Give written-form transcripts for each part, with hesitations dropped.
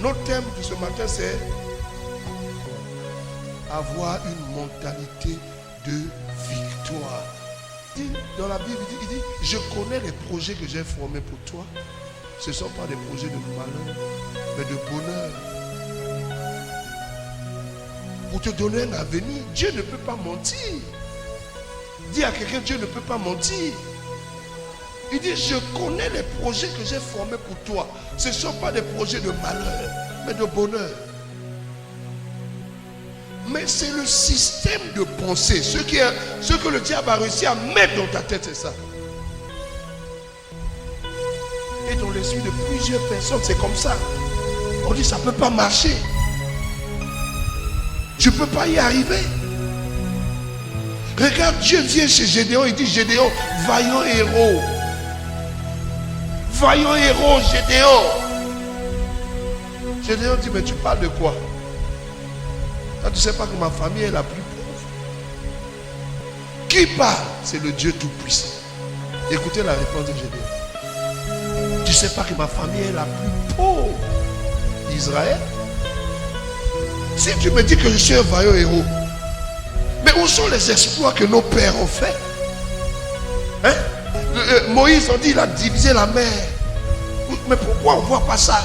Notre thème de ce matin, c'est avoir une mentalité de victoire. Dans la Bible, il dit, je connais les projets que j'ai formés pour toi. Ce ne sont pas des projets de malheur, mais de bonheur. Pour te donner un avenir. Dieu ne peut pas mentir. Dis à quelqu'un, Dieu ne peut pas mentir. Il dit, je connais les projets que j'ai formés pour toi. Ce ne sont pas des projets de malheur, mais de bonheur. Mais c'est le système de pensée. Ce que le diable a réussi à mettre dans ta tête, c'est ça. Et dans l'esprit de plusieurs personnes, c'est comme ça. On dit, ça ne peut pas marcher. Je ne peux pas y arriver. Regarde, Dieu vient chez Gédéon, il dit, Gédéon, vaillant héros. Vaillant héros, Gédéon. Gédéon dit, mais tu parles de quoi? Toi, tu ne sais pas que ma famille est la plus pauvre. Qui parle? C'est le Dieu Tout-Puissant. Écoutez la réponse de Gédéon. Tu ne sais pas que ma famille est la plus pauvre d'Israël? Si tu me dis que je suis un vaillant héros, mais où sont les exploits que nos pères ont faits? Hein? Moïse, on dit, il a divisé la mer. Mais pourquoi on ne voit pas ça?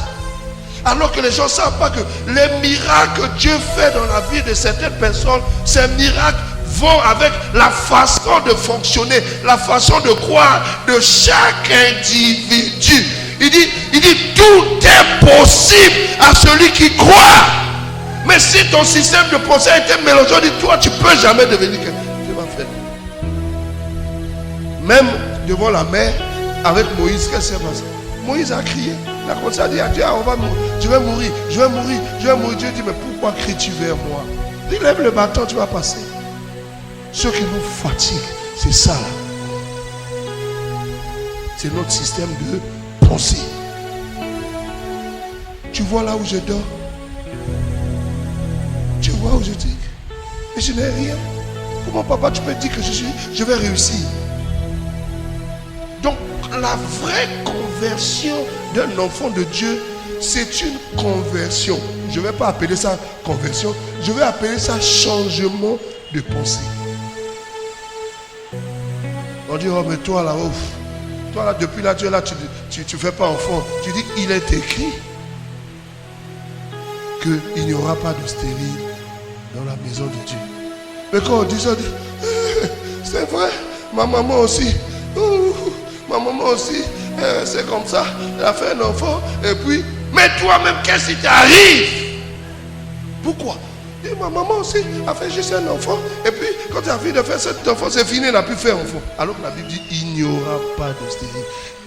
Alors que les gens ne savent pas que les miracles que Dieu fait dans la vie de certaines personnes, ces miracles vont avec la façon de fonctionner, la façon de croire de chaque individu. Il dit, tout est possible à celui qui croit. Mais si ton système de pensée a été mélangé, on dit, toi, tu ne peux jamais devenir quelqu'un. Tu vas faire. Même devant la mer, avec Moïse, qu'est-ce qui s'est passé? Moïse a crié. Il a commencé à dire, Dieu, je vais mourir, je vais mourir, je vais mourir. Dieu dit, mais pourquoi cries-tu vers moi? Il lève le bâton, tu vas passer. Ce qui nous fatigue, c'est ça. C'est notre système de pensée. Tu vois là où je dors? Tu vois où je dis? Mais je n'ai rien. Comment papa tu peux dire que je vais réussir? Donc la vraie conversion d'un enfant de Dieu, c'est une conversion. Je ne vais pas appeler ça conversion, je vais appeler ça changement de pensée. On dit, oh mais toi là, ouf. Toi là, depuis là, tu es là, tu ne fais pas enfant. Tu dis qu'il est écrit qu'il n'y aura pas de stérile dans la maison de Dieu. Mais quand on dit ça, on dit, c'est vrai, ma maman aussi. Ma maman aussi, c'est comme ça. Elle a fait un enfant. Et puis, mais toi-même, qu'est-ce qui t'arrive? Pourquoi? Et ma maman aussi a fait juste un enfant. Et puis, quand elle a fini de faire cet enfant, c'est fini, elle n'a plus fait enfant. Alors que la Bible dit, il n'y aura pas de stérile.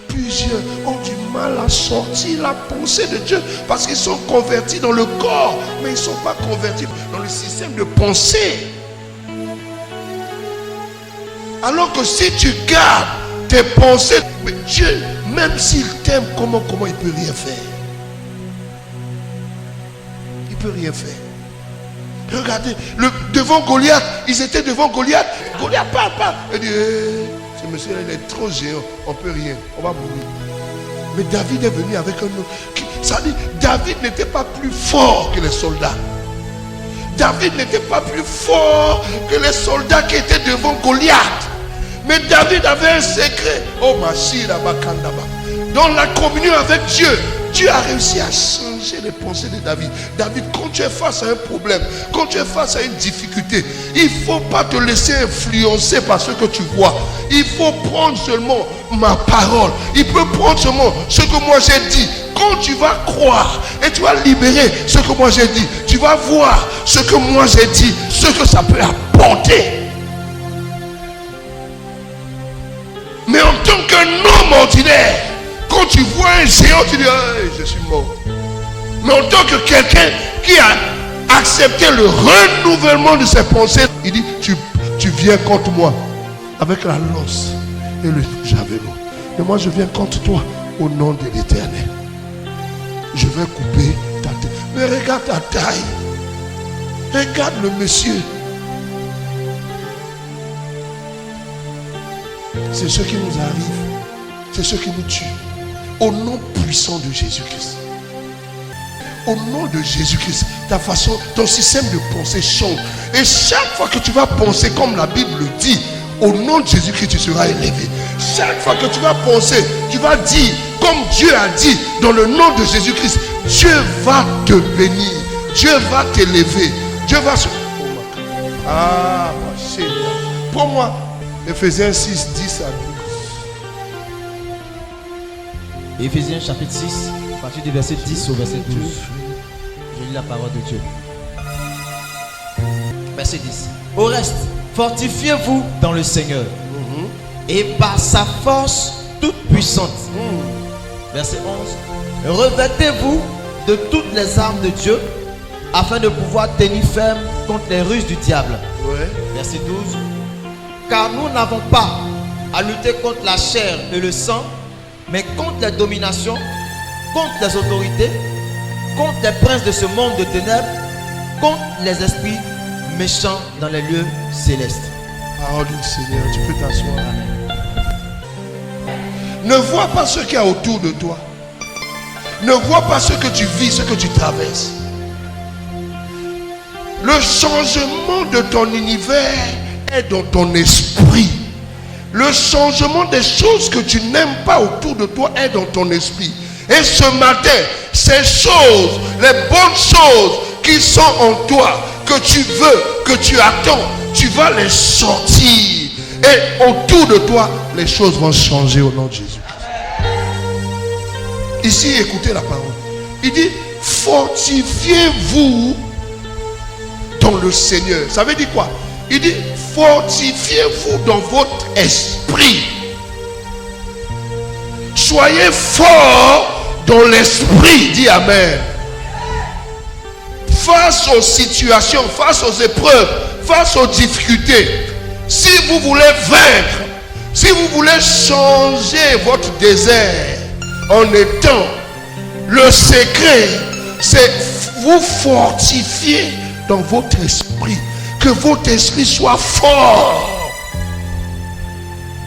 Plusieurs ont du mal à sortir la pensée de Dieu parce qu'ils sont convertis dans le corps, mais ils ne sont pas convertis dans le système de pensée. Alors que si tu gardes tes pensées, mais Dieu, même s'il t'aime, comment il peut rien faire? Il peut rien faire. Regardez, devant Goliath, ils étaient devant Goliath. Goliath parle. Il dit, ce monsieur-là, il est trop géant, on ne peut rien, on va mourir. Mais David est venu avec un autre. Ça dit, David n'était pas plus fort que les soldats. David n'était pas plus fort que les soldats qui étaient devant Goliath. Mais David avait un secret. Oh Machira Bakandaba. Dans la communion avec Dieu, Dieu a réussi à changer les pensées de David. David, quand tu es face à un problème, quand tu es face à une difficulté, il ne faut pas te laisser influencer par ce que tu vois. Il faut prendre seulement ma parole. Il peut prendre seulement ce que moi j'ai dit. Quand tu vas croire et tu vas libérer ce que moi j'ai dit, tu vas voir ce que moi j'ai dit, ce que ça peut apporter. Mais en tant qu'un homme ordinaire, quand tu vois un géant, tu dis, hey, je suis mort. Mais en tant que quelqu'un qui a accepté le renouvellement de ses pensées, il dit, tu viens contre moi avec la lance et le javelot. Et moi je viens contre toi au nom de l'Éternel. Je vais couper ta tête. Mais regarde ta taille. Regarde le monsieur. C'est ce qui nous arrive. C'est ce qui nous tue. Au nom puissant de Jésus-Christ. au nom de Jésus-Christ, ta façon, ton système de pensée change. Et chaque fois que tu vas penser comme la Bible dit, au nom de Jésus-Christ, tu seras élevé. Chaque fois que tu vas penser, tu vas dire, comme Dieu a dit, dans le nom de Jésus-Christ, Dieu va te bénir. Dieu va t'élever. Dieu va se... Ah, ma chérie. Pour moi, Éphésiens 6, 10 à 12. Éphésiens chapitre 6, à partir du verset 10 au verset 12. Je lis la parole de Dieu. Verset 10. Au reste, fortifiez-vous dans le Seigneur et par sa force toute puissante. Verset 11. Revêtez-vous de toutes les armes de Dieu afin de pouvoir tenir ferme contre les ruses du diable. Ouais. Verset 12. Car nous n'avons pas à lutter contre la chair et le sang, mais contre les dominations, contre les autorités, contre les princes de ce monde de ténèbres, contre les esprits méchants dans les lieux célestes. Parole du Seigneur, tu peux t'asseoir. Ne vois pas ce qu'il y a autour de toi. Ne vois pas ce que tu vis, ce que tu traverses. Le changement de ton univers est dans ton esprit. Le changement des choses que tu n'aimes pas autour de toi est dans ton esprit. Et ce matin, ces choses, les bonnes choses qui sont en toi, que tu veux, que tu attends, tu vas les sortir. Et autour de toi, les choses vont changer au nom de Jésus. Ici, écoutez la parole. Il dit, fortifiez-vous dans le Seigneur. Ça veut dire quoi? Il dit, fortifiez-vous dans votre esprit. Soyez forts dans l'esprit. Dis Amen. Face aux situations, face aux épreuves, face aux difficultés, si vous voulez vaincre, si vous voulez changer votre désert en étant, le secret, c'est vous fortifier dans votre esprit. Que votre esprit soit fort.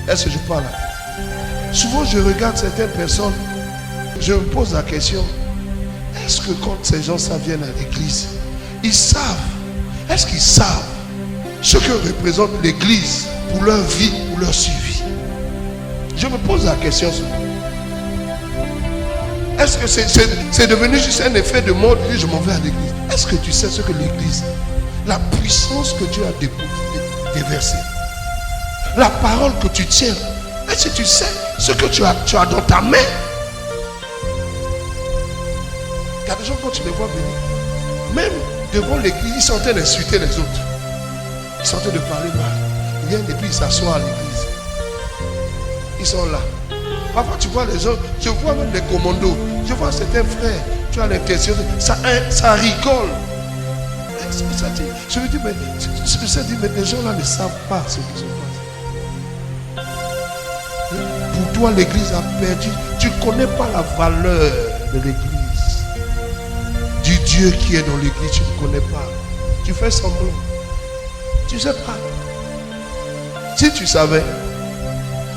Est-ce que je parle là? Souvent je regarde certaines personnes, je me pose la question, est-ce que quand ces gens ça viennent à l'église, ils savent, est-ce qu'ils savent ce que représente l'église pour leur vie, pour leur suivi? Je me pose la question souvent. Est-ce que c'est devenu juste un effet de mode? Je m'en vais à l'église. Est-ce que tu sais ce que l'église, la puissance que Dieu a déversée, la parole que tu tiens, est-ce que tu sais ce que tu as dans ta main? Il y a des gens, quand tu les vois venir, même devant l'église, ils sont en train d'insulter les autres. Ils sont en train de parler mal. Ils viennent et puis ils s'assoient à l'église. Ils sont là. Parfois tu vois les gens, je vois même les commandos. Je vois certains frères, tu as l'intention, ça rigole. Je me dis, mais les gens là ne savent pas ce qui se passe. Pour toi, l'église a perdu. Tu ne connais pas la valeur de l'église. Du Dieu qui est dans l'église, tu ne connais pas. Tu fais semblant. Tu ne sais pas. Si tu savais,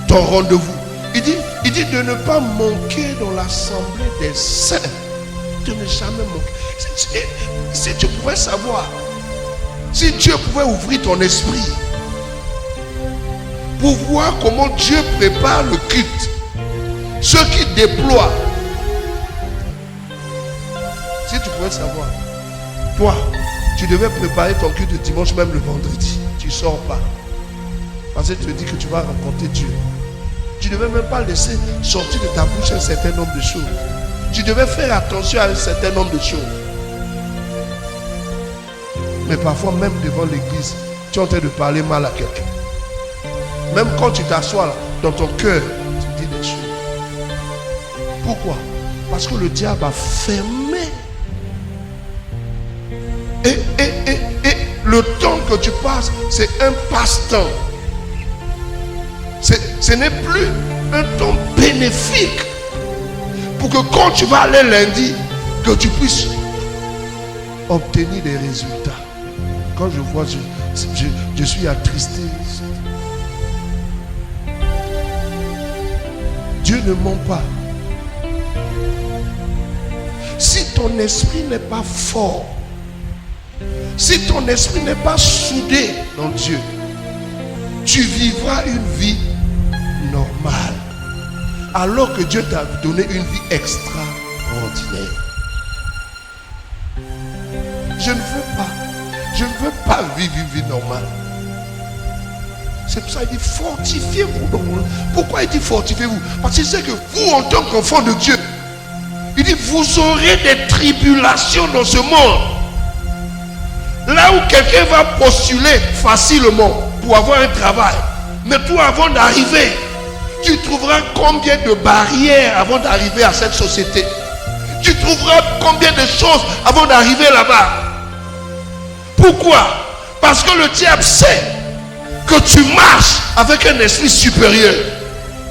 ton rendez-vous, il dit de ne pas manquer dans l'assemblée des saints. De ne jamais manquer. Si tu pouvais savoir, si Dieu pouvait ouvrir ton esprit pour voir comment Dieu prépare le culte, ceux qui déploient. Si tu pouvais savoir, toi, tu devais préparer ton culte de dimanche, même le vendredi. Tu ne sors pas. Parce que tu te dis que tu vas rencontrer Dieu. Tu ne devais même pas laisser sortir de ta bouche un certain nombre de choses. Tu devais faire attention à un certain nombre de choses. Mais parfois, même devant l'église, tu es en train de parler mal à quelqu'un. Même quand tu t'assois là, dans ton cœur, tu dis des choses. Pourquoi? Parce que le diable a fermé. Et le temps que tu passes, c'est un passe-temps. Ce n'est plus un temps bénéfique. Pour que quand tu vas aller lundi, que tu puisses obtenir des résultats. Quand je vois, je suis attristé. Dieu ne ment pas. Si ton esprit n'est pas fort, si ton esprit n'est pas soudé dans Dieu, tu vivras une vie normale. Alors que Dieu t'a donné une vie extraordinaire. Je ne veux pas vivre une vie normale. C'est pour ça qu'il dit fortifiez-vous. Pourquoi il dit fortifiez-vous? Parce qu'il sait que vous, en tant qu'enfant de Dieu, il dit vous aurez des tribulations dans ce monde. Là où quelqu'un va postuler facilement pour avoir un travail, mais toi, avant d'arriver, tu trouveras combien de barrières avant d'arriver à cette société. Tu trouveras combien de choses avant d'arriver là-bas. Pourquoi? Parce que le diable sait que tu marches avec un esprit supérieur.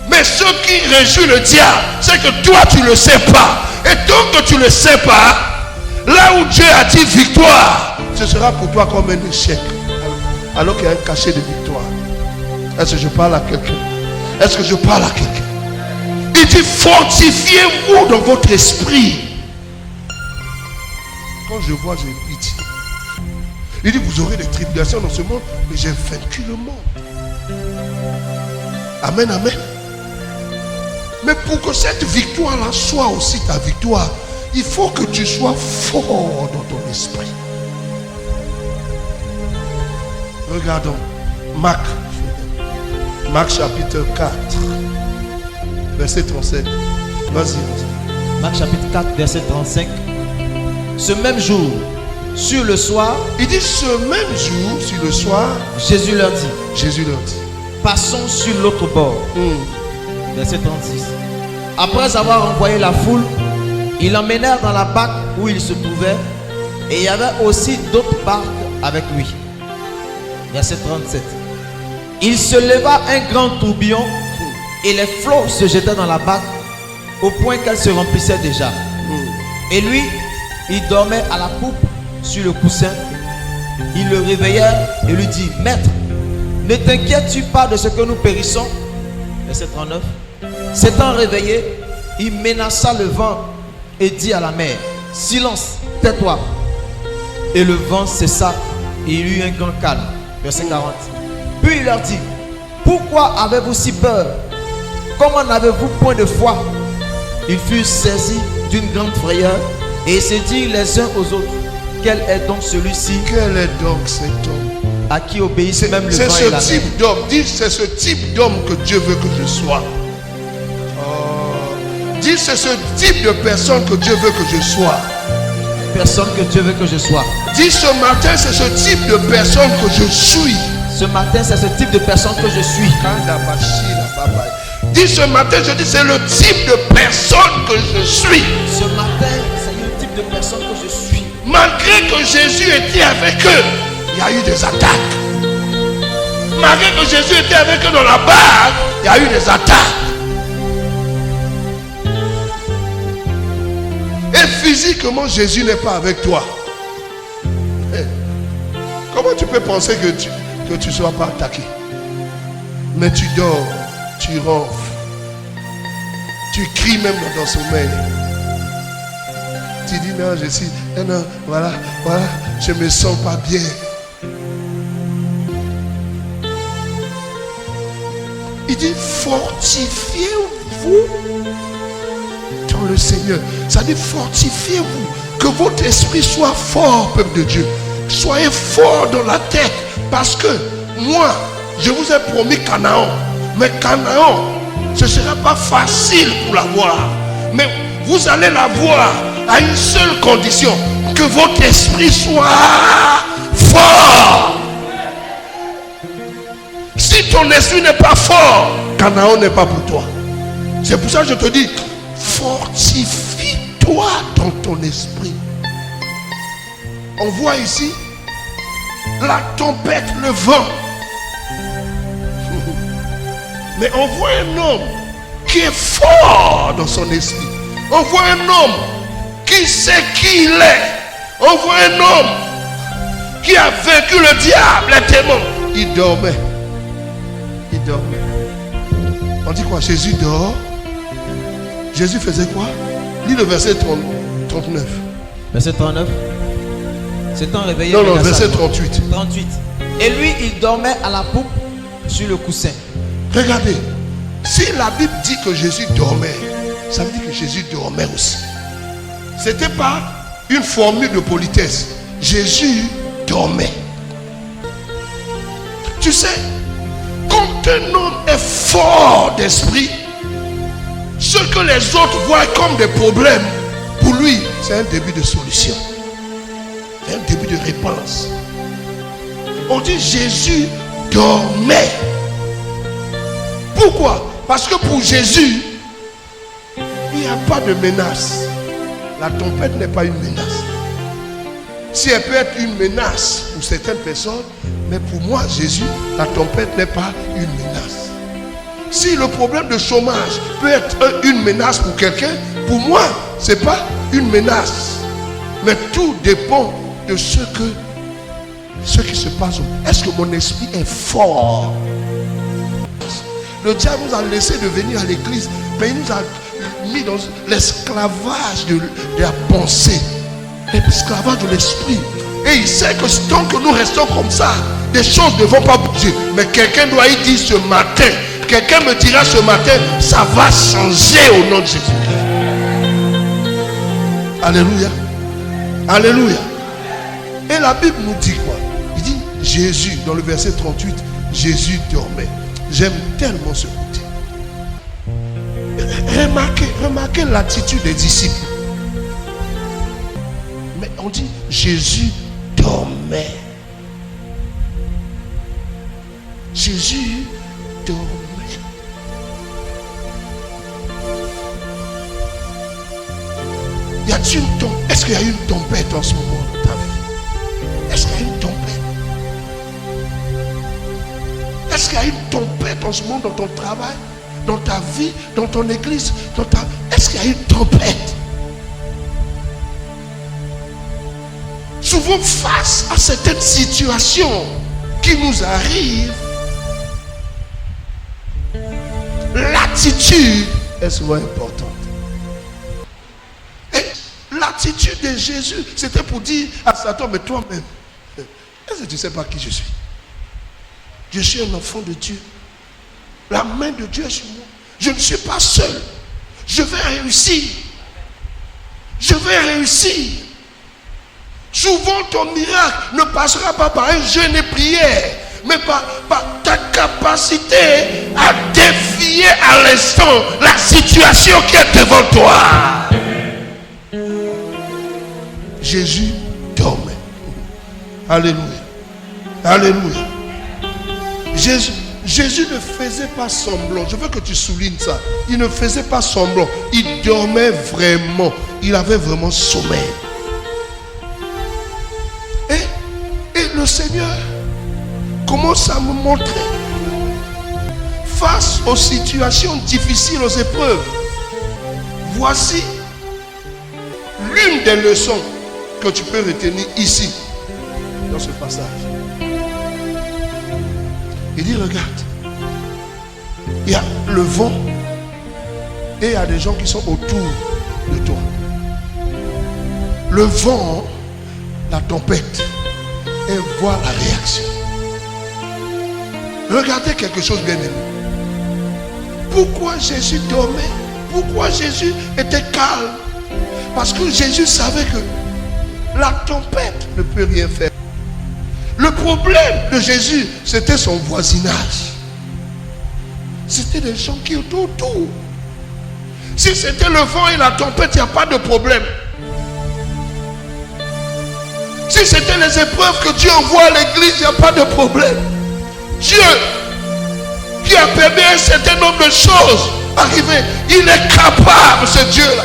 Mais ce qui réjouit le diable, c'est que toi tu ne le sais pas. Et tant que tu ne le sais pas, là où Dieu a dit victoire, ce sera pour toi comme un échec. Alors qu'il y a un cachet de victoire. Est-ce que je parle à quelqu'un? Est-ce que je parle à quelqu'un? Il dit fortifiez-vous dans votre esprit. Quand je vois, j'ai pitié. Il dit vous aurez des tribulations dans ce monde, mais j'ai vaincu le monde. Amen, amen. Mais pour que cette victoire-là soit aussi ta victoire, il faut que tu sois fort dans ton esprit. Regardons Marc chapitre 4, verset 35. Vas-y. Marc chapitre 4, verset 35. Ce même jour, sur le soir, il dit ce même jour, sur le soir, Jésus leur dit, passons sur l'autre bord. Verset 36. Après avoir envoyé la foule, ils l'emmenèrent dans la barque où il se trouvait, et il y avait aussi d'autres barques avec lui. Verset 37. Il se leva un grand tourbillon et les flots se jetaient dans la barque au point qu'elle se remplissait déjà. Et lui, il dormait à la poupe sur le coussin. Ils le réveillèrent et lui dit, Maître, ne t'inquiètes-tu pas de ce que nous périssons? Verset 39. S'étant réveillé, il menaça le vent et dit à la mer, silence, tais-toi. Et le vent cessa et il y eut un grand calme. Verset 40. Puis il leur dit, pourquoi avez-vous si peur? Comment n'avez-vous point de foi? Ils furent saisis d'une grande frayeur et se dirent les uns aux autres, quel est donc celui-ci? Quel est donc cet homme à qui obéissent même le vent et la mer? C'est ce type d'homme. Dis, c'est ce type d'homme que Dieu veut que je sois. Dis, c'est ce type de personne que Dieu veut que je sois. Personne que Dieu veut que je sois. Dis, ce matin, c'est ce type de personne que je suis. Ce matin, c'est ce type de personne que je suis. Dis, ce matin, je dis, c'est le type de personne que je suis. Ce matin, c'est le type de personne que je suis. Malgré que Jésus était avec eux, il y a eu des attaques. Malgré que Jésus était avec eux dans la barque, il y a eu des attaques. Et physiquement, Jésus n'est pas avec toi. Comment tu peux penser que tu ne sois pas attaqué? Mais tu dors, tu ronfles, tu cries même dans ton sommeil. Tu dis non, je suis, non, voilà, je me sens pas bien. Il dit fortifiez-vous dans le Seigneur. Ça dit fortifiez-vous, que votre esprit soit fort, peuple de Dieu. Soyez fort dans la tête, parce que moi, je vous ai promis Canaan. Mais Canaan, ce ne sera pas facile pour l'avoir. Mais vous allez l'avoir à une seule condition, que votre esprit soit fort. Si ton esprit n'est pas fort, Canaan n'est pas pour toi. C'est pour ça que je te dis, fortifie-toi dans ton esprit. On voit ici la tempête, le vent. Mais on voit un homme qui est fort dans son esprit. On voit un homme qui sait qui il est. On voit un homme qui a vaincu le diable, les démons. Il dormait. Il dormait. On dit quoi? Jésus dort. Jésus faisait quoi? Lis le verset 39. 39. Verset 39. S'étant réveillé. Non, verset 38. 38. Et lui, il dormait à la poupe sur le coussin. Regardez, si la Bible dit que Jésus dormait, ça veut dire que Jésus dormait aussi. Ce n'était pas une formule de politesse. Jésus dormait. Tu sais, quand un homme est fort d'esprit, ce que les autres voient comme des problèmes, pour lui, c'est un début de solution. C'est un début de réponse. On dit Jésus dormait. Pourquoi? Parce que pour Jésus, il n'y a pas de menace. La tempête n'est pas une menace. Si elle peut être une menace pour certaines personnes, mais pour moi, Jésus, la tempête n'est pas une menace. Si le problème de chômage peut être une menace pour quelqu'un, pour moi, ce n'est pas une menace. Mais tout dépend de ce qui se passe. Est-ce que mon esprit est fort? Le diable nous a laissé de venir à l'église, mais il nous a mis dans l'esclavage de la pensée, l'esclavage de l'esprit. Et il sait que tant que nous restons comme ça, des choses ne vont pas bouger. Mais quelqu'un doit y dire ce matin, quelqu'un me dira ce matin, ça va changer au nom de Jésus. Alléluia. Alléluia. Et la Bible nous dit quoi? Il dit Jésus, dans le verset 38, Jésus dormait. J'aime tellement ce côté. Remarquez l'attitude des disciples. Mais on dit Jésus dormait. Jésus dormait. Y a-t-il une tempête? Est-ce qu'il y a une tempête en ce moment dans ta vie? Est-ce qu'il y a une tempête? Est-ce qu'il y a une tempête en ce moment dans ton travail, dans ta vie, dans ton église, Est-ce qu'il y a une tempête? Souvent face à certaines situations qui nous arrivent, l'attitude est souvent importante. Et l'attitude de Jésus, c'était pour dire à Satan, mais toi-même, est-ce que tu ne sais pas qui je suis? Je suis un enfant de Dieu. La main de Dieu est sur moi. Je ne suis pas seul. Je vais réussir. Je vais réussir. Souvent ton miracle ne passera pas par un jeûne et prière, mais par ta capacité à défier à l'instant la situation qui est devant toi. Jésus dormait. Alléluia. Alléluia. Jésus ne faisait pas semblant. Je veux que tu soulignes ça. Il ne faisait pas semblant. Il dormait vraiment. Il avait vraiment sommeil. Et le Seigneur commence à me montrer, face aux situations difficiles, aux épreuves, voici l'une des leçons que tu peux retenir ici, dans ce passage. Il dit, regarde, il y a le vent et il y a des gens qui sont autour de toi. Le vent, la tempête, et voir la réaction. Regardez quelque chose bien aimé. Pourquoi Jésus dormait? Pourquoi Jésus était calme? Parce que Jésus savait que la tempête ne peut rien faire. Le problème de Jésus, c'était son voisinage. C'était des gens qui étaient autour. Si c'était le vent et la tempête, il n'y a pas de problème. Si c'était les épreuves que Dieu envoie à l'église, il n'y a pas de problème. Dieu, qui a permis un certain nombre de choses arriver, il est capable, ce Dieu-là.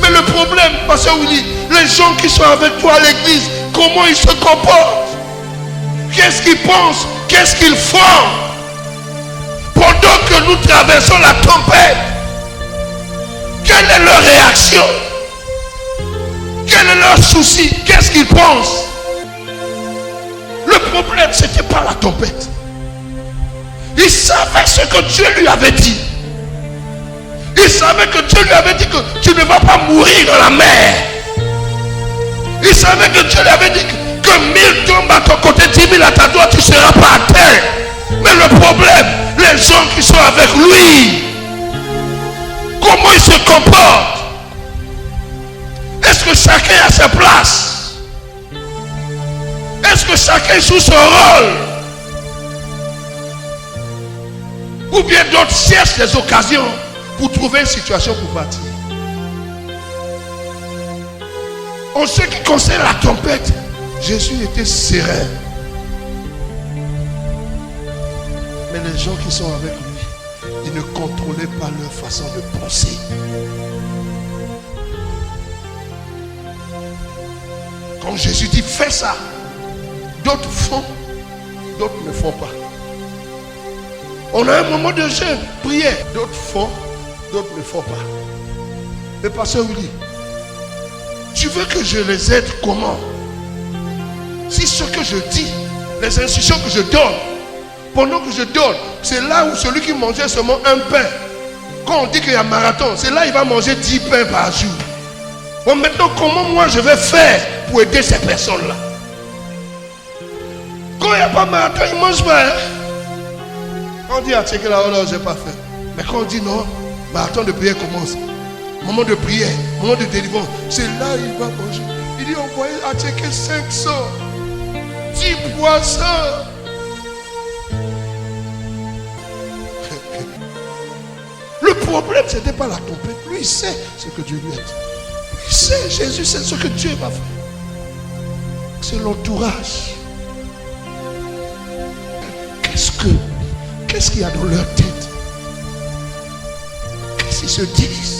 Mais le problème, Pasteur Willy, les gens qui sont avec toi à l'église, comment ils se comportent? Qu'est-ce qu'ils pensent? Qu'est-ce qu'ils font? Pendant que nous traversons la tempête, quelle est leur réaction? Quel est leur souci? Qu'est-ce qu'ils pensent? Le problème, ce n'était pas la tempête. Il savait ce que Dieu lui avait dit. Il savait que Dieu lui avait dit que tu ne vas pas mourir dans la mer. Il savait que Dieu lui avait dit que 1000 tombent à ton côté, 10 000 à ta droite, tu ne seras pas atteint. Mais le problème, les gens qui sont avec lui, comment ils se comportent? Est-ce que chacun a sa place? Est-ce que chacun joue son rôle? Ou bien d'autres cherchent des occasions pour trouver une situation pour partir? En ce qui concerne la tempête, Jésus était serein. Mais les gens qui sont avec lui, ils ne contrôlaient pas leur façon de penser. Quand Jésus dit fais ça, d'autres font, d'autres ne font pas. On a un moment de jeûne, prière, d'autres font, d'autres ne font pas. Le pasteur Willy, tu veux que je les aide comment? Si ce que je dis, les instructions que je donne, pendant que je donne, c'est là où celui qui mangeait seulement un pain, quand on dit qu'il y a marathon, c'est là il va manger 10 pains par jour. Bon, maintenant, comment moi je vais faire pour aider ces personnes-là? Quand il n'y a pas marathon, ils ne mangent pas. Hein? On dit à checker là, oh non, je n'ai pas fait. Mais quand on dit non, marathon de prière commence. Moment de prière, moment de délivrance, c'est là il va manger. Il dit, on voyait à checker 500, 10 poissons. Le problème, ce n'était pas la tempête. Lui, il sait ce que Dieu lui a dit. Il sait, Jésus sait ce que Dieu va faire. C'est l'entourage. Qu'est-ce qu'il y a dans leur tête? Qu'est-ce qu'ils se disent?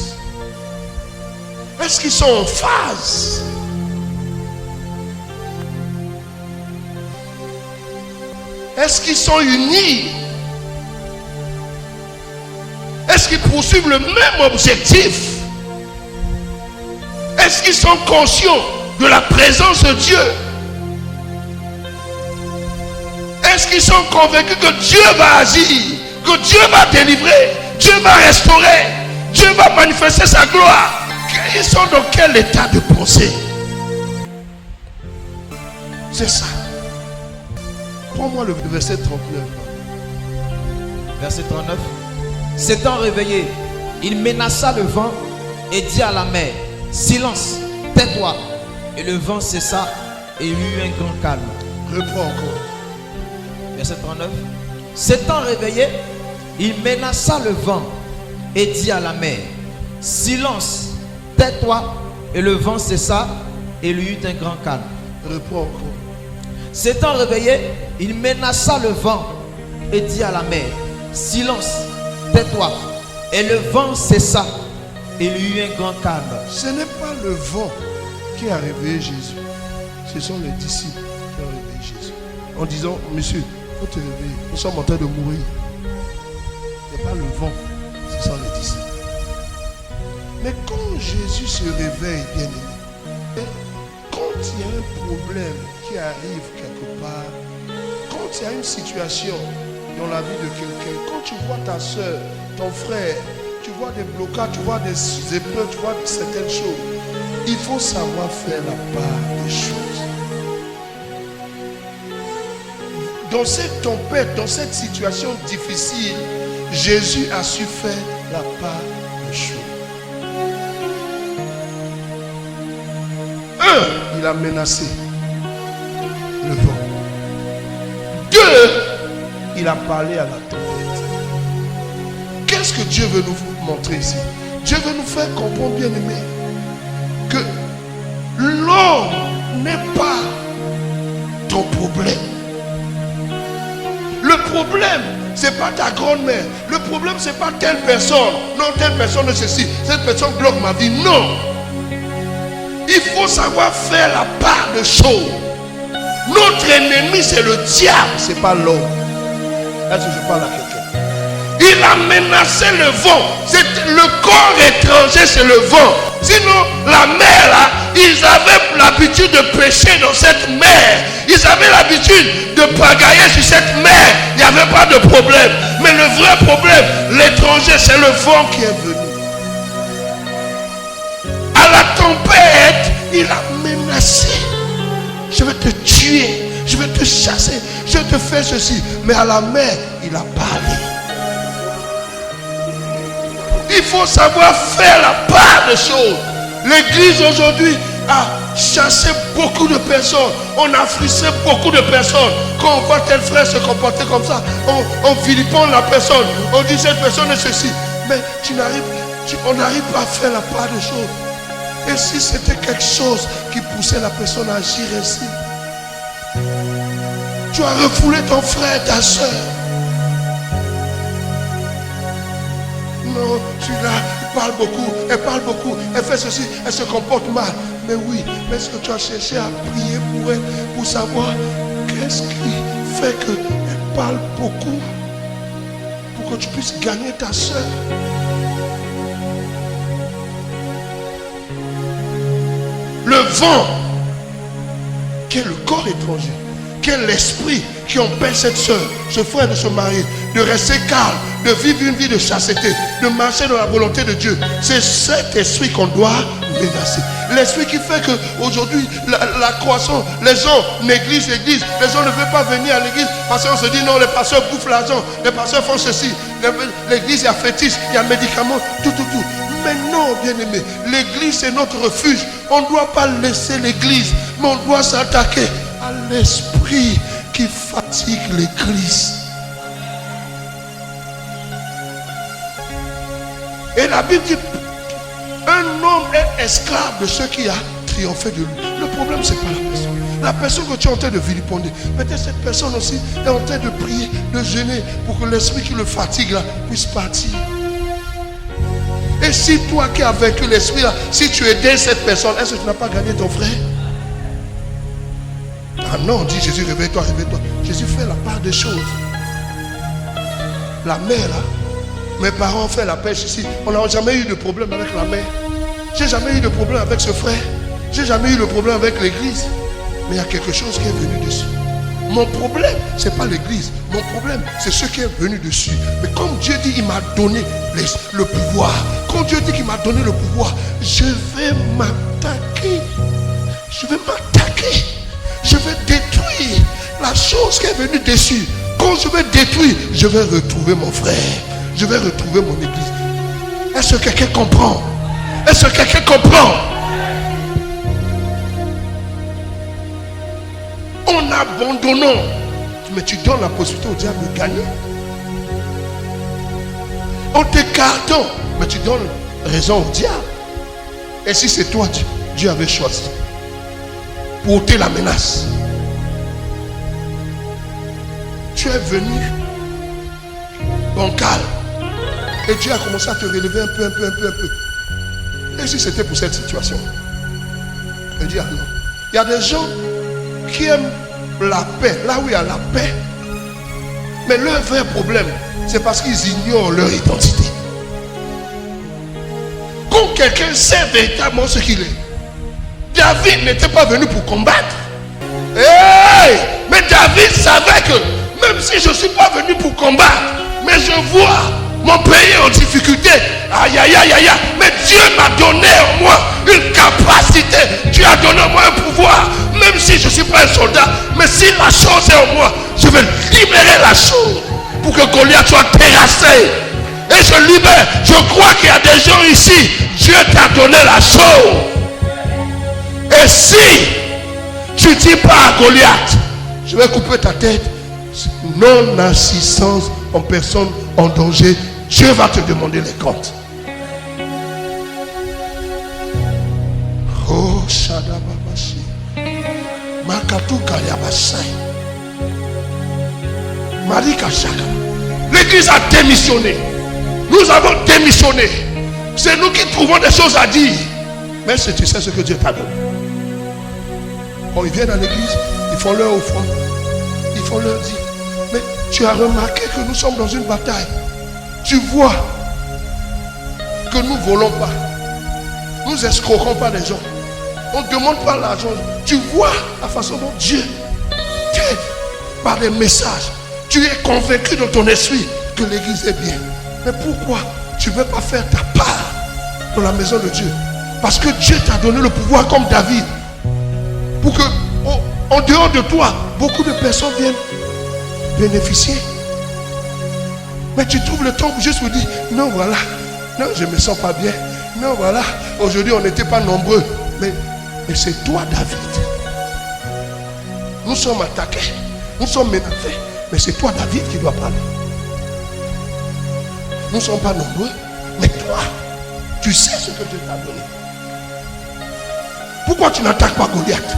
Est-ce qu'ils sont en phase? Est-ce qu'ils sont unis? Est-ce qu'ils poursuivent le même objectif? Est-ce qu'ils sont conscients de la présence de Dieu? Est-ce qu'ils sont convaincus que Dieu va agir, que Dieu va délivrer, Dieu va restaurer, Dieu va manifester sa gloire? Ils sont dans quel état de pensée? C'est ça. Prends-moi le verset 39. Verset 39. S'étant réveillé, il menaça le vent et dit à la mer, silence, tais-toi. Et le vent cessa et il y eut un grand calme. Reprends encore. Verset 39. S'étant réveillé, il menaça le vent et dit à la mer, silence, tais-toi. Et le vent cessa et il y eut un grand calme. Reprends encore. S'étant réveillé, il menaça le vent et dit à la mer, silence, tais-toi. Et le vent cessa et il y eut un grand calme. Ce n'est pas le vent qui a réveillé Jésus. Ce sont les disciples qui ont réveillé Jésus. En disant, monsieur, il faut te réveiller. Nous sommes en train de mourir. Ce n'est pas le vent, ce sont les disciples. Mais quand Jésus se réveille, bien aimé, quand il y a un problème qui arrive quelque part, quand il y a une situation dans la vie de quelqu'un, quand tu vois ta soeur, ton frère, tu vois des blocages, tu vois des épreuves, tu vois certaines choses, il faut savoir faire la part des choses. Dans cette tempête, dans cette situation difficile, Jésus a su faire la part des choses. Un, il a menacé le vent. Deux, il a parlé à la tempête. Qu'est-ce que Dieu veut nous montrer ici? Dieu veut nous faire comprendre, bien aimé, que l'homme n'est pas ton problème. Le problème, ce n'est pas ta grand-mère. Le problème, ce n'est pas telle personne. Non, telle personne de ceci. Cette personne bloque ma vie. Non. Il faut savoir faire la part de choses. Notre ennemi, c'est le diable, ce n'est pas l'homme. Est-ce que je parle à quelqu'un? Il a menacé le vent. C'est le corps étranger, c'est le vent. Sinon, la mer, là, ils avaient l'habitude de pêcher dans cette mer. Ils avaient l'habitude de pagailler sur cette mer. Il n'y avait pas de problème. Mais le vrai problème, l'étranger, c'est le vent qui est venu. À la tempête, il a menacé menacer. Je vais te tuer. Je vais te chasser. Je vais te faire ceci. Mais à la mer, il a parlé. Il faut savoir faire la part des choses. L'église aujourd'hui a chassé beaucoup de personnes. On a frustré beaucoup de personnes. Quand on voit tel frère se comporter comme ça, on vilipende la personne. On dit cette personne est ceci. Mais on n'arrive pas à faire la part des choses. Et si c'était quelque chose qui poussait la personne à agir ainsi, tu as refoulé ton frère, ta soeur. Non, celui-là, il parle beaucoup, elle parle beaucoup, elle fait ceci, elle se comporte mal. Mais oui, mais est-ce que tu as cherché à prier pour elle, pour savoir qu'est-ce qui fait qu'elle parle beaucoup, pour que tu puisses gagner ta soeur? Le vent, qui est le corps étranger, qui est l'esprit qui empêche cette soeur, ce frère de se marier, de rester calme, de vivre une vie de chasteté, de marcher dans la volonté de Dieu. C'est cet esprit qu'on doit menacer. L'esprit qui fait qu'aujourd'hui, la croissance, les gens négligent l'église. Les gens ne veulent pas venir à l'église parce qu'on se dit non, les pasteurs bouffent l'argent, les pasteurs font ceci. L'église, il y a fétiche, il y a médicaments, tout. Mais non, bien-aimé, l'église c'est notre refuge. On ne doit pas laisser l'église, mais on doit s'attaquer à l'esprit qui fatigue l'église. Et la Bible dit, un homme est esclave de ce qui a triomphé de lui. Le problème, c'est pas la personne. La personne que tu es en train de vilipender, peut-être cette personne aussi est en train de prier, de jeûner pour que l'esprit qui le fatigue là puisse partir. Et si toi qui as vaincu l'esprit là, si tu aidais cette personne, est-ce que tu n'as pas gagné ton frère? Ah non, on dit Jésus, réveille-toi, réveille-toi. Jésus fait la part des choses. La mer là, mes parents ont fait la pêche ici. On n'a jamais eu de problème avec la mer. J'ai jamais eu de problème avec ce frère. J'ai jamais eu de problème avec l'église. Mais il y a quelque chose qui est venu dessus. Mon problème, ce n'est pas l'église. Mon problème, c'est ce qui est venu dessus. Mais comme Dieu dit, il m'a donné le pouvoir. Quand Dieu dit qu'il m'a donné le pouvoir, je vais m'attaquer. Je vais m'attaquer. Je vais détruire la chose qui est venue dessus. Quand je vais détruire, je vais retrouver mon frère. Je vais retrouver mon église. Est-ce que quelqu'un comprend? Est-ce que quelqu'un comprend? En abandonnant, mais tu donnes la possibilité au diable de gagner. En t'écartant, mais tu donnes raison au diable. Et si c'est toi, Dieu avait choisi pour ôter la menace, tu es venu bancal. Et Dieu a commencé à te relever un peu. Et si c'était pour cette situation? Il dit, ah non. Il y a des gens qui aiment la paix, là où il y a la paix. Mais leur vrai problème, c'est parce qu'ils ignorent leur identité. Quand quelqu'un sait véritablement ce qu'il est, David n'était pas venu pour combattre. Hey! Mais David savait que même si je ne suis pas venu pour combattre, mais je vois mon pays en difficulté. Aïe, aïe, aïe, aïe. Mais Dieu m'a donné en moi une capacité. Dieu a donné en moi un pouvoir. Même si je ne suis pas un soldat, mais si la chose est en moi, je vais libérer la chose pour que Goliath soit terrassé. Et je libère. Je crois qu'il y a des gens ici. Dieu t'a donné la chose. Et si tu dis pas à Goliath, je vais couper ta tête, non-assistance en personne en danger, Dieu va te demander les comptes. Oh, Shadababashi. Makatu Kayabasai. Marika Shaka. L'église a démissionné. Nous avons démissionné. C'est nous qui trouvons des choses à dire. Mais si tu sais ce que Dieu t'a donné. Quand ils viennent à l'église, ils font leur offrande. Ils font leur dire. Mais tu as remarqué que nous sommes dans une bataille. Tu vois que nous ne volons pas. Nous escroquons pas les gens. On ne demande pas l'argent. Tu vois la façon dont Dieu t'aide par des messages. Tu es convaincu dans ton esprit que l'église est bien. Mais pourquoi tu ne veux pas faire ta part dans la maison de Dieu? Parce que Dieu t'a donné le pouvoir comme David. pour que, en dehors de toi, beaucoup de personnes viennent bénéficier. Mais tu trouves le temps pour juste vous dire, non, voilà, non, je ne me sens pas bien. Non, voilà, aujourd'hui on n'était pas nombreux. Mais c'est toi, David. Nous sommes attaqués, nous sommes menacés. Mais c'est toi, David, qui doit parler. Nous ne sommes pas nombreux. Mais toi, tu sais ce que Dieu t'a donné. Pourquoi tu n'attaques pas Goliath?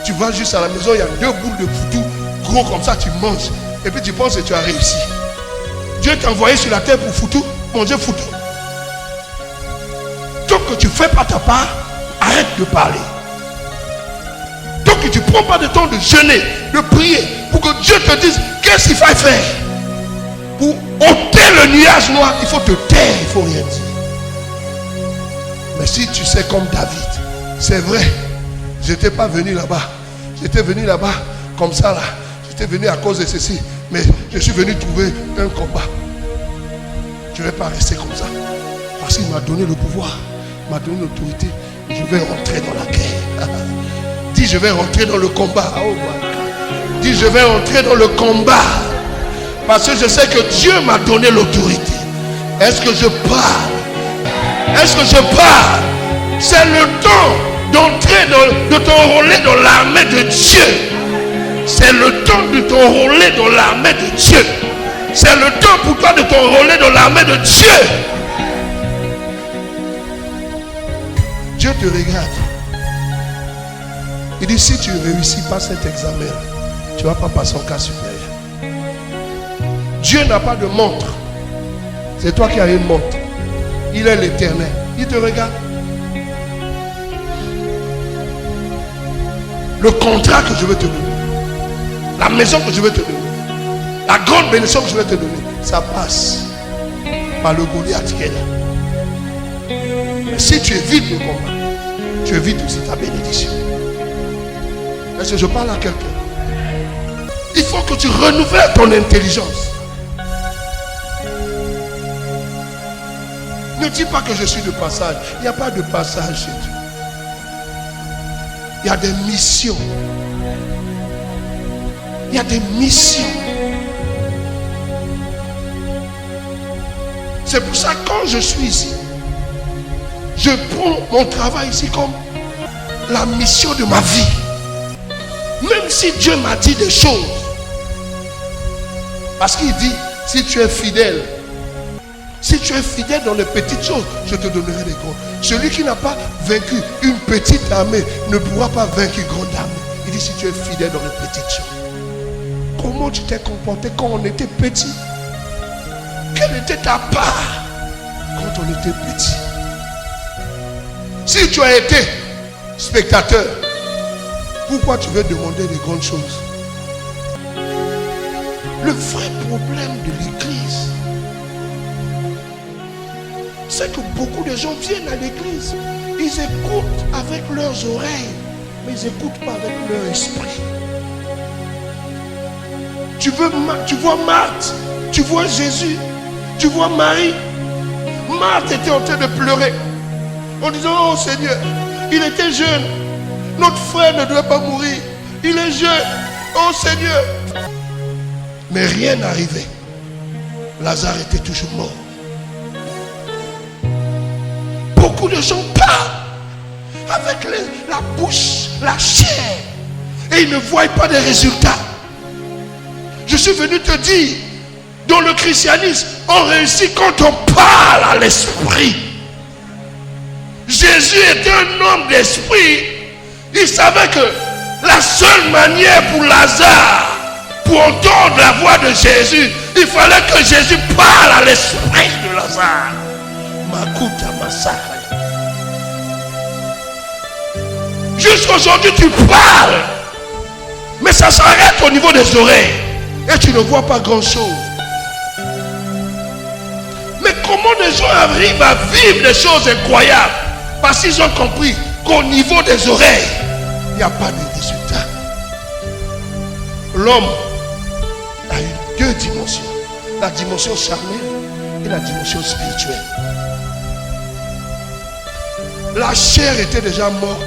Tu vas juste à la maison, il y a 2 boules de foutou, gros comme ça, tu manges. Et puis tu penses que tu as réussi. Dieu t'a envoyé sur la terre pour foutou, manger foutou. Tant que tu ne fais pas ta part, arrête de parler. Tant que tu ne prends pas de temps de jeûner, de prier, pour que Dieu te dise qu'est-ce qu'il faut faire. Pour ôter le nuage noir, il faut te taire, il ne faut rien dire. Mais si tu sais comme David, c'est vrai, je n'étais pas venu là-bas. J'étais venu là-bas comme ça là. J'étais venu à cause de ceci. Mais je suis venu trouver un combat. Je ne vais pas rester comme ça. Parce qu'il m'a donné le pouvoir. Il m'a donné l'autorité. Je vais rentrer dans la guerre. Dis, je vais rentrer dans le combat. Dis, je vais rentrer dans le combat. Parce que je sais que Dieu m'a donné l'autorité. Est-ce que je parle? Est-ce que je parle? C'est le temps d'entrer, de t'enrôler dans l'armée de Dieu. C'est le temps de t'enrôler dans l'armée de Dieu. C'est le temps pour toi de t'enrôler dans l'armée de Dieu. Dieu te regarde. Il dit, si tu ne réussis pas cet examen, tu ne vas pas passer en cas supérieur. Dieu n'a pas de montre. C'est toi qui as une montre. Il est l'Éternel. Il te regarde. Le contrat que je vais te donner, la maison que je vais te donner, la grande bénédiction que je vais te donner, ça passe par le Goliath qui est là. Mais si tu évites le combat, tu évites aussi ta bénédiction. Est-ce que je parle à quelqu'un? Il faut que tu renouvelles ton intelligence. Ne dis pas que je suis de passage. Il n'y a pas de passage chez Dieu. Il y a des missions. Il y a des missions. C'est pour ça que quand je suis ici, je prends mon travail ici comme la mission de ma vie. Même si Dieu m'a dit des choses. Parce qu'il dit, si tu es fidèle, dans les petites choses, je te donnerai des grandes. Celui qui n'a pas vaincu une petite armée ne pourra pas vaincre une grande armée. Il dit, si tu es fidèle dans les petites choses. Comment tu t'es comporté quand on était petit? Quelle était ta part quand on était petit? Si tu as été spectateur, pourquoi tu veux demander des grandes choses? Le vrai problème de l'église, c'est que beaucoup de gens viennent à l'église, ils écoutent avec leurs oreilles, mais ils n'écoutent pas avec leur esprit. Tu vois Marthe, tu vois Jésus, tu vois Marie. Marthe était en train de pleurer en disant, oh Seigneur, il était jeune, notre frère ne doit pas mourir, il est jeune, oh Seigneur. Mais rien n'arrivait. Lazare était toujours mort. Beaucoup de gens parlent avec la bouche, la chair, et ils ne voient pas de résultats. Je suis venu te dire, dans le christianisme, on réussit quand on parle à l'esprit. Jésus était un homme d'esprit. Il savait que la seule manière pour Lazare, pour entendre la voix de Jésus, il fallait que Jésus parle à l'esprit de Lazare. Makuta Masara. Jusqu'aujourd'hui, tu parles, mais ça s'arrête au niveau des oreilles et tu ne vois pas grand-chose. Mais comment les gens arrivent à vivre des choses incroyables? Parce qu'ils ont compris qu'au niveau des oreilles, il n'y a pas de résultat. L'homme a eu 2 dimensions. La dimension charnelle et la dimension spirituelle. La chair était déjà morte.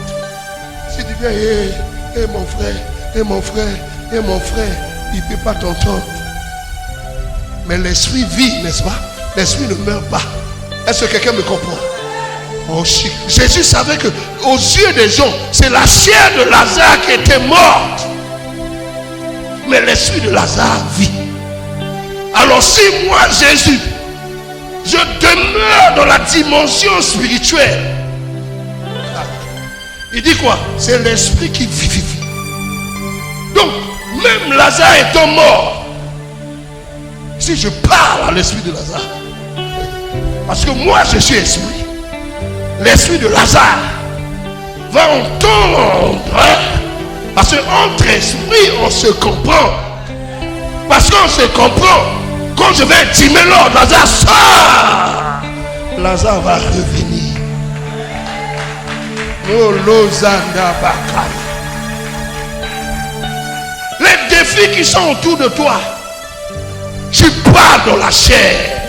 Si tu viens, mon frère, mon frère, mon frère, il ne peut pas t'entendre. Mais l'esprit vit, n'est-ce pas? L'esprit ne meurt pas. Est-ce que quelqu'un me comprend? Oh, Jésus savait que aux yeux des gens, c'est la chair de Lazare qui était morte. Mais l'esprit de Lazare vit. Alors si moi, Jésus, je demeure dans la dimension spirituelle, il dit quoi? C'est l'esprit qui vivifie. Donc, même Lazare étant mort, si je parle à l'esprit de Lazare, parce que moi je suis esprit, l'esprit de Lazare va entendre, parce qu'entre esprits on se comprend. Parce qu'on se comprend. Quand je vais intimer l'ordre, Lazare sort. Lazare va revenir. Oh, Lozanda Bakari. Les défis qui sont autour de toi, tu pars dans la chair.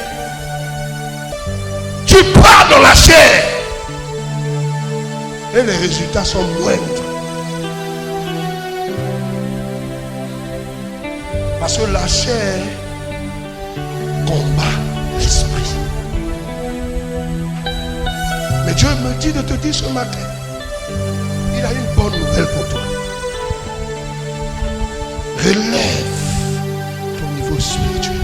Tu pars dans la chair. Et les résultats sont moindres. Parce que la chair combat l'esprit. Mais Dieu me dit de te dire ce matin, il a une bonne nouvelle pour toi. Relève ton niveau spirituel.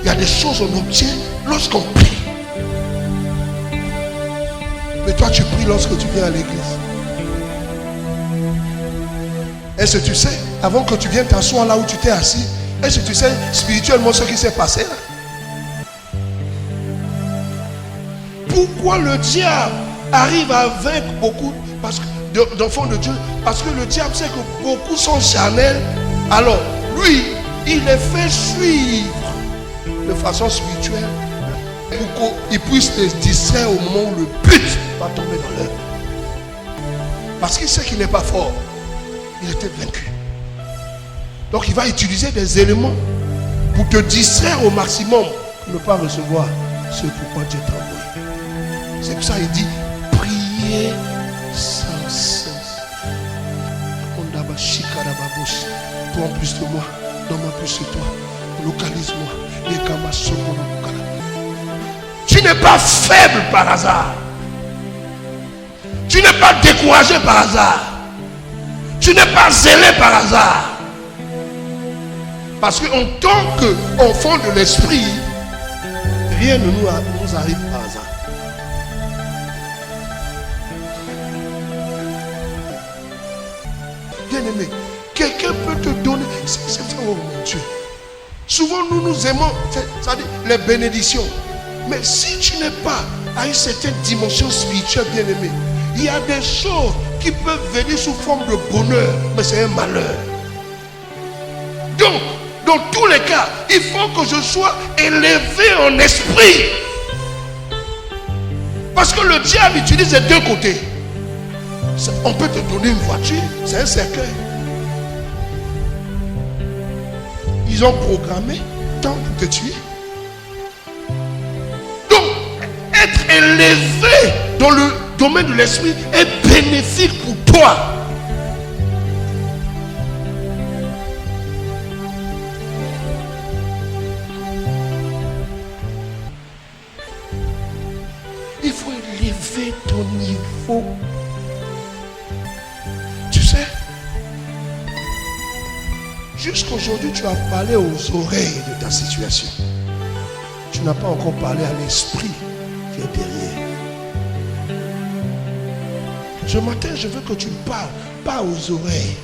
Il y a des choses qu'on obtient lorsqu'on prie. Mais toi tu pries lorsque tu viens à l'église. Est-ce que tu sais, avant que tu viennes t'asseoir là où tu t'es assis, est-ce que tu sais spirituellement ce qui s'est passé là? Pourquoi le diable arrive à vaincre beaucoup d'enfants de Dieu? Parce que le diable sait que beaucoup sont charnels. Alors, lui, il les fait suivre de façon spirituelle pour qu'il puisse les distraire au moment où le but va tomber dans l'œuvre. Parce qu'il sait qu'il n'est pas fort. Il était vaincu. Donc il va utiliser des éléments pour te distraire au maximum pour ne pas recevoir ce pourquoi Dieu t'a envoyé. C'est pour ça qu'il dit priez sans cesse. Prends plus de moi, donne-moi plus de toi, localise-moi. Tu n'es pas faible par hasard. Tu n'es pas découragé par hasard. Tu n'es pas zélé par hasard. Parce qu'en tant qu'enfant de l'esprit, rien ne nous arrive par hasard. Bien aimé, quelqu'un peut te donner. Oh mon Dieu. Souvent nous aimons, c'est-à-dire les bénédictions. Mais si tu n'es pas à une certaine dimension spirituelle, bien aimé, il y a des choses qui peuvent venir sous forme de bonheur, mais c'est un malheur. Donc, dans tous les cas, il faut que je sois élevé en esprit. Parce que le diable utilise les deux côtés. On peut te donner une voiture, c'est un cercueil. Ils ont programmé tant pour te tuer. Donc, être élevé dans le domaine de l'esprit est bénéfique pour toi. Il faut élever ton niveau. Tu sais, jusqu'aujourd'hui, tu as parlé aux oreilles de ta situation. Tu n'as pas encore parlé à l'esprit qui est derrière. Ce matin, je veux que tu parles, pas aux oreilles.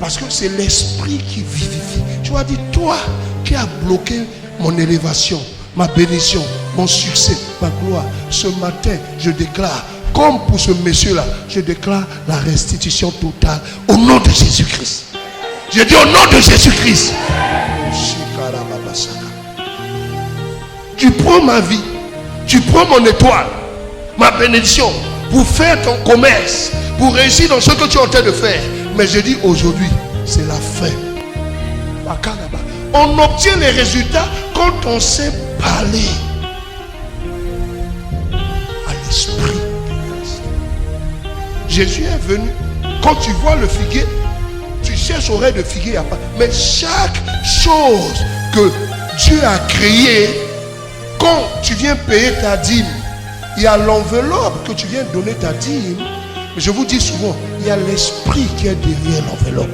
Parce que c'est l'esprit qui vivifie. Tu as dit, toi qui as bloqué mon élévation, ma bénédiction, mon succès, ma gloire. Ce matin, je déclare, comme pour ce monsieur-là, je déclare la restitution totale au nom de Jésus-Christ. Je dis au nom de Jésus-Christ. Tu prends ma vie, tu prends mon étoile, ma bénédiction, pour faire ton commerce, pour réussir dans ce que tu es en train de faire. Mais je dis aujourd'hui, c'est la fin. On obtient les résultats quand on sait parler. l'esprit du Christ. Jésus est venu. Quand tu vois le figuier, tu cherches oreille de figuier, il n'y a pas. Mais chaque chose que Dieu a créée, quand tu viens payer ta dîme, il y a l'enveloppe que tu viens donner ta dîme. Mais je vous dis souvent, il y a l'esprit qui est derrière l'enveloppe.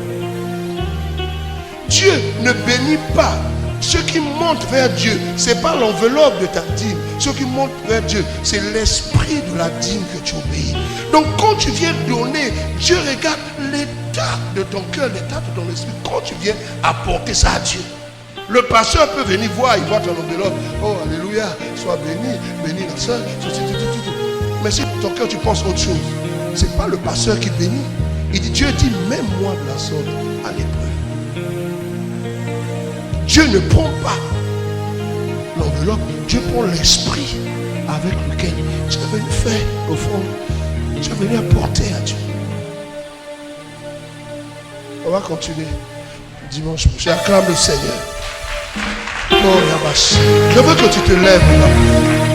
Dieu ne bénit pas. Ce qui monte vers Dieu, ce n'est pas l'enveloppe de ta dîme. Ce qui monte vers Dieu, c'est l'esprit de la dîme que tu obéis. Donc quand tu viens donner, Dieu regarde l'état de ton cœur, l'état de ton esprit. Quand tu viens apporter ça à Dieu. Le pasteur peut venir voir, il voit ton enveloppe. Oh, alléluia, sois béni, béni la soeur. Mais si ton cœur tu penses autre chose, ce n'est pas le pasteur qui bénit. Il dit, Dieu dit, même moi de la sorte à l'épreuve. Dieu ne prend pas l'enveloppe, Dieu prend l'esprit avec lequel tu es venu faire au fond. Tu es venu apporter à Dieu. On va continuer dimanche prochain. Acclame le Seigneur. Oh, Yabash. Je veux que tu te lèves là.